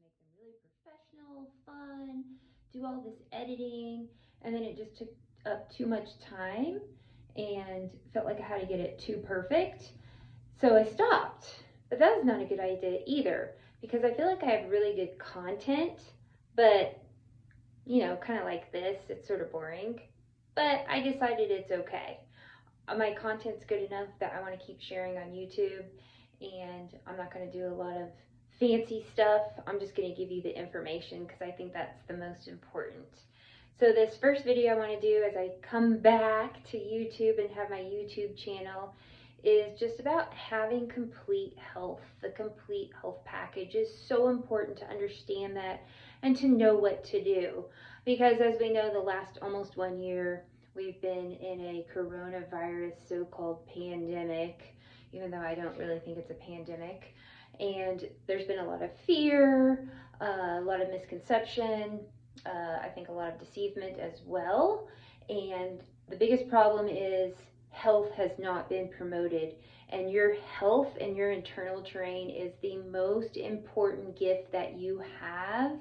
make them really professional, fun, do all this editing, and then it just took up too much time and felt like I had to get it too perfect. So I stopped. But that was not a good idea either because I feel like I have really good content, but kind of like this, it's sort of boring. But I decided it's okay. My content's good enough that I want to keep sharing on YouTube, and I'm not going to do a lot of fancy stuff. I'm just going to give you the information because I think that's the most important. So this first video I want to do as I come back to YouTube and have my YouTube channel is just about having complete health. The complete health package is so important to understand that and to know what to do, because as we know, the last almost 1 year we've been in a coronavirus so-called pandemic, even though I don't really think it's a pandemic. And there's been a lot of fear, a lot of misconception, I think a lot of deceivement as well. And the biggest problem is health has not been promoted. And your health and your internal terrain is the most important gift that you have.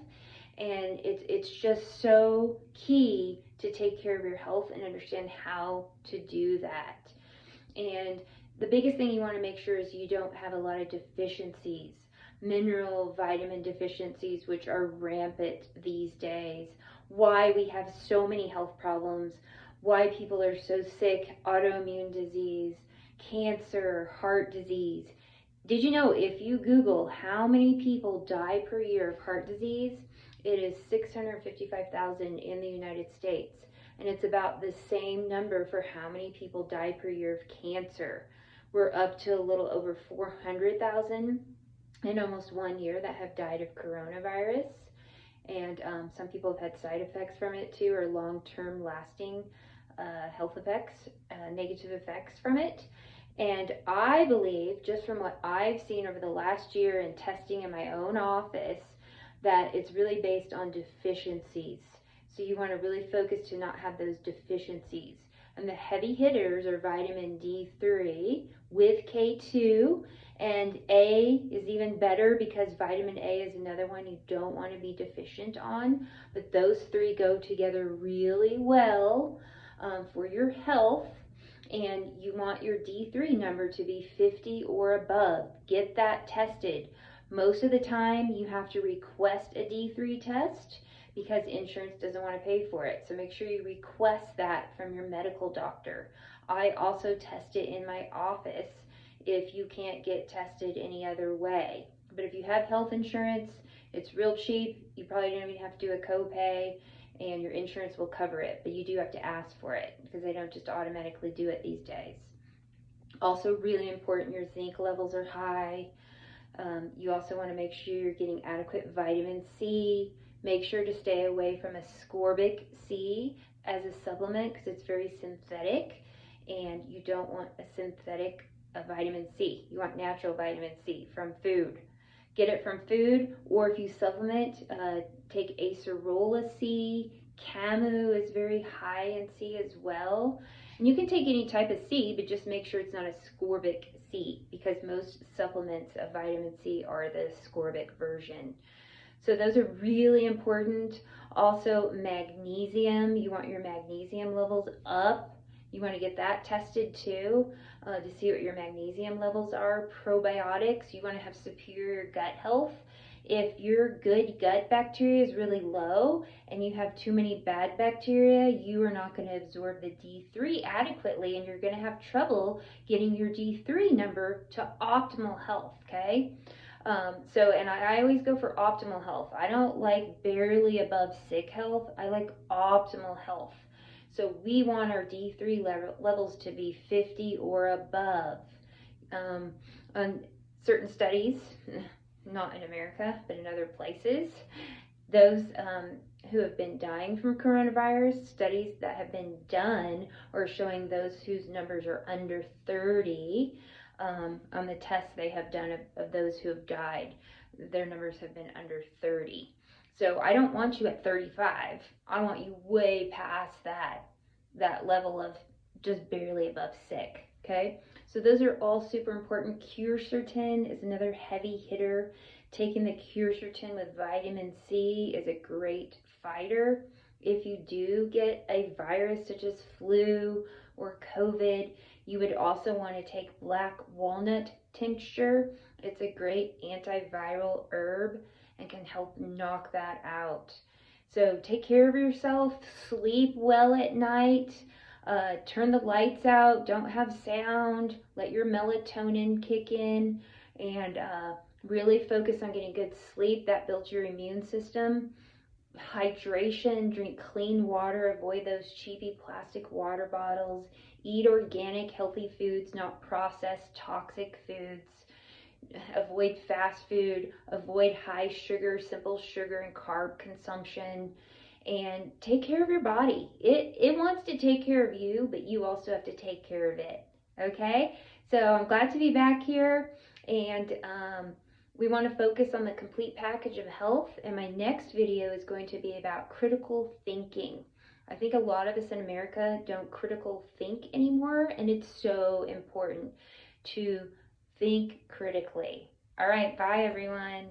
And it's just so key to take care of your health and understand how to do that. And the biggest thing you want to make sure is you don't have a lot of deficiencies, mineral, vitamin deficiencies, which are rampant these days. Why we have so many health problems, why people are so sick, autoimmune disease, cancer, heart disease. Did you know if you Google how many people die per year of heart disease, it is 655,000 in the United States. And it's about the same number for how many people die per year of cancer. We're up to a little over 400,000 in almost 1 year that have died of coronavirus. And some people have had side effects from it too, or long-term lasting health effects, negative effects from it. And I believe, just from what I've seen over the last year in testing in my own office, that it's really based on deficiencies. So you want to really focus to not have those deficiencies. And the heavy hitters are vitamin D3 with K2, and A is even better because vitamin A is another one you don't want to be deficient on. But those three go together really well for your health. And you want your D3 number to be 50 or above. Get that tested. Most of the time you have to request a D3 test because insurance doesn't want to pay for it. So make sure you request that from your medical doctor. I also test it in my office if you can't get tested any other way. But if you have health insurance, it's real cheap. You probably don't even have to do a copay, and your insurance will cover it. But you do have to ask for it because they don't just automatically do it these days. Also really important, your zinc levels are high. You also want to make sure you're getting adequate vitamin C. Make sure to stay away from ascorbic C as a supplement because it's very synthetic, and you don't want a synthetic vitamin C. You want natural vitamin C from food. Get it from food, or if you supplement, take acerola C. Camu is very high in C as well. And you can take any type of C, but just make sure it's not ascorbic C, because most supplements of vitamin C are the ascorbic version. So those are really important. Also magnesium, you want your magnesium levels up. You want to get that tested too to see what your magnesium levels are. Probiotics, you want to have superior gut health. If your good gut bacteria is really low and you have too many bad bacteria, you are not going to absorb the D3 adequately, and you're going to have trouble getting your D3 number to optimal health, okay? And I always go for optimal health. I don't like barely above sick health. I like optimal health. So we want our D3 levels to be 50 or above. On certain studies, not in America, but in other places, those who have been dying from coronavirus, studies that have been done are showing those whose numbers are under 30 on the tests they have done of those who have died. Their numbers have been under 30. So I don't want you at 35. I want you way past that level of just barely above sick. Okay, so those are all super important. Quercetin is another heavy hitter. Taking the quercetin with vitamin C is a great fighter. If you do get a virus such as flu or COVID, you would also want to take black walnut tincture. It's a great antiviral herb and can help knock that out. So take care of yourself, sleep well at night. Turn the lights out, don't have sound, let your melatonin kick in, and really focus on getting good sleep. That builds your immune system. Hydration, drink clean water, avoid those cheapy plastic water bottles. Eat organic, healthy foods, not processed, toxic foods. Avoid fast food, avoid high sugar, simple sugar, and carb consumption, and take care of your body. It wants to take care of you, but you also have to take care of it. Okay? So I'm glad to be back here, and we want to focus on the complete package of health, and my next video is going to be about critical thinking. I think a lot of us in America don't critical think anymore, and it's so important to think critically. All right, bye everyone.